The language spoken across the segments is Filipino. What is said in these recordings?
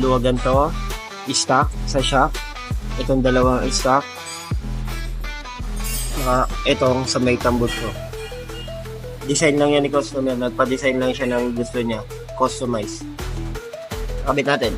dalawa ganito, stock sa shop. Itong dalawang stock. Itong sa may tambot ko. Design lang yan ni customer. Nagpa-design lang siya ng gusto niya. Customize. Kabit natin.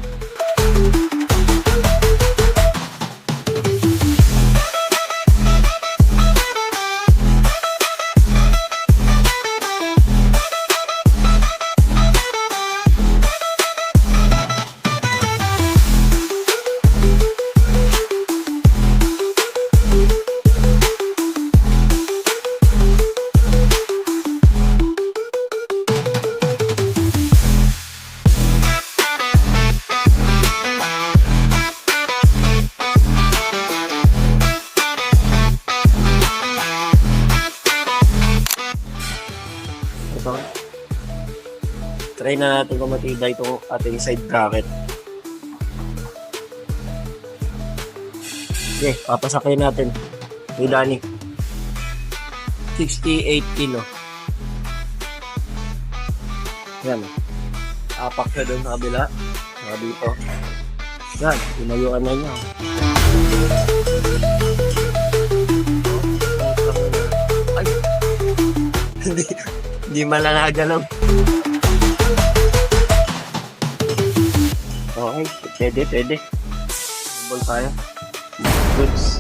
Ito. Try na natin kung matibay itong ating side bracket. Okay, papasakay natin. Kay Danny. 68 kilo. Yan. Apak siya doon sa kabila. Saka dito. Yan, pinayuan na niya. Ay! Hindi malangagalaw. Okay, pwede. Ball tayo. Goods.